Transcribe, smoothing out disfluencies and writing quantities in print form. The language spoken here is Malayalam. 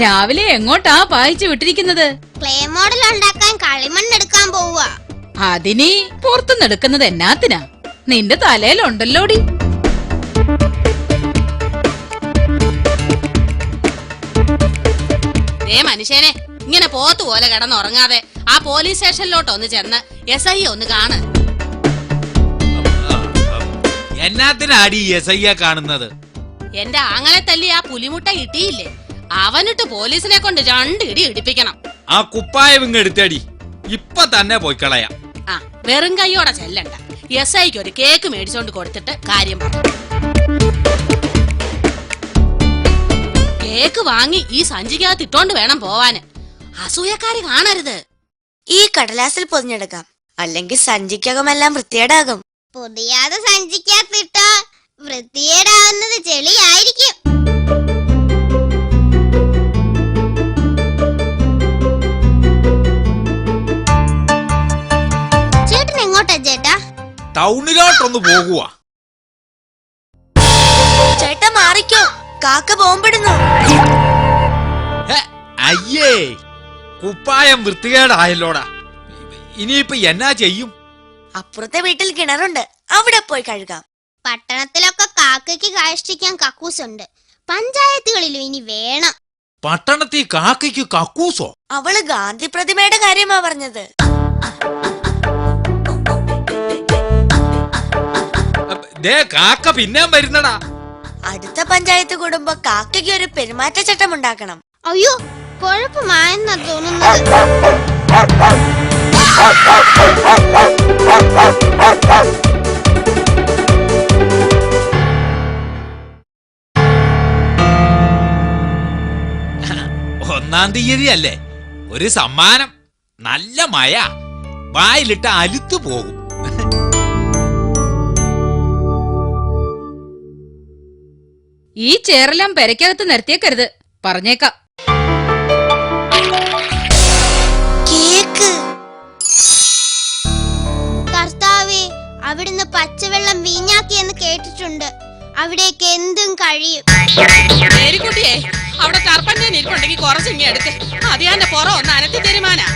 രാവിലെ എങ്ങോട്ടാ പായിച്ചു വിട്ടിരിക്കുന്നത്? ക്ലേ മോഡൽ ഉണ്ടാക്കാൻ കളിമണ്ണെടുക്കാൻ പോവുക. അതിനി പുറത്തുനിന്നെടുക്കുന്നത് എന്നാത്തിനാ? നിന്റെ തലയിലുണ്ടല്ലോടി. മനുഷ്യനെ ഇങ്ങനെ പോത്തുപോലെ കിടന്നുറങ്ങാതെ ആ പോലീസ് സ്റ്റേഷനിലോട്ട് ഒന്ന് ചെന്ന് SI ഒന്ന് കാണ്. എന്നാത്തിനാടി SI കാണുന്നത്? എന്റെ ആങ്ങളെ തല്ലി ആ പുലിമുട്ട കിട്ടിയില്ലേ, അവനിട്ട് പോലീസിനെ കൊണ്ട് 2 ഇടി ഇടിപ്പിക്കണം. ആ കുപ്പായം എടുത്തടി, ഇപ്പൊ തന്നെ പോയി കളയാം. ആ വെറും കൈയോടെ ചെല്ലണ്ട, SIക്ക് ഒരു കേക്ക് മേടിച്ചോണ്ട് കൊടുത്തിട്ട് കാര്യം പറ. കേക്ക് വാങ്ങി ഈ സഞ്ചിക്കകത്ത് ഇട്ടോണ്ട് വേണം പോവാന്. അസൂയക്കാര് കാണരുത്. ഈ കടലാസിൽ പൊതിഞ്ഞെടുക്കാം, അല്ലെങ്കിൽ സഞ്ചിക്കകമെല്ലാം വൃത്തിയേടാകും. പൊതിയാതെ സഞ്ചിക്കകത്തിട്ടോ വൃത്തിയേടാവുന്നത് ചെളിയായിരിക്കും. ചേട്ടൻ എങ്ങോട്ടാ ചേട്ടാ? ടൗണിലോട്ടൊന്ന് പോകുക. ചേട്ടാ മാറിക്കോ, കാക്ക ബോംബിടുന്നു. അയ്യേ, കുപ്പായം വൃത്തികേടായല്ലോടാ. ഇനിയിപ്പൊ എന്നാ ചെയ്യും? അപ്പുറത്തെ വീട്ടിൽ കിണറുണ്ട്, അവിടെ പോയി കഴുകാം. പട്ടണത്തിലൊക്കെ കാക്കയ്ക്ക് കാഷ്ടിക്കാൻ കക്കൂസുണ്ട്, പഞ്ചായത്തുകളിലും ഇനി വേണം. പട്ടണത്തിൽ കാക്കയ്ക്ക് കക്കൂസോ? അവള് ഗാന്ധി പ്രതിമയുടെ കാര്യമാ പറഞ്ഞത്. ദേ കാക്ക പിന്നെയും വരുന്നടാ. അടുത്ത പഞ്ചായത്ത് കൂടുമ്പോ കാക്കയ്ക്ക് ഒരു പെരുമാറ്റച്ചട്ടം ഉണ്ടാക്കണം. അയ്യോ, കുഴപ്പമായെന്നാ തോന്നുന്നത്. ഒന്നാം തീയതി അല്ലേ, ഒരു സമ്മാനം. നല്ല മഴ, വായിലിട്ട് അലുത്തു പോകും. ഈ ചേറെല്ലാം പെരക്കകത്ത് നിർത്തിയേക്കരുത്, പറഞ്ഞേക്കാം. കേക്ക്. കർത്താവേ, അവിടുന്ന് പച്ചവെള്ളം വീഞ്ഞാക്കിയെന്ന് കേട്ടിട്ടുണ്ട്. അവിടേക്ക് എന്തും കഴിയും. മേരിക്കുട്ടിയെ, അവിടെ കർപ്പന്റെ നിൽപ്പുണ്ടെങ്കിൽ കുറച്ചിങ്ങി എടുക്ക്. അത് ഞാൻ പുറം ഒന്ന് അനത്തി തരുമാനാ.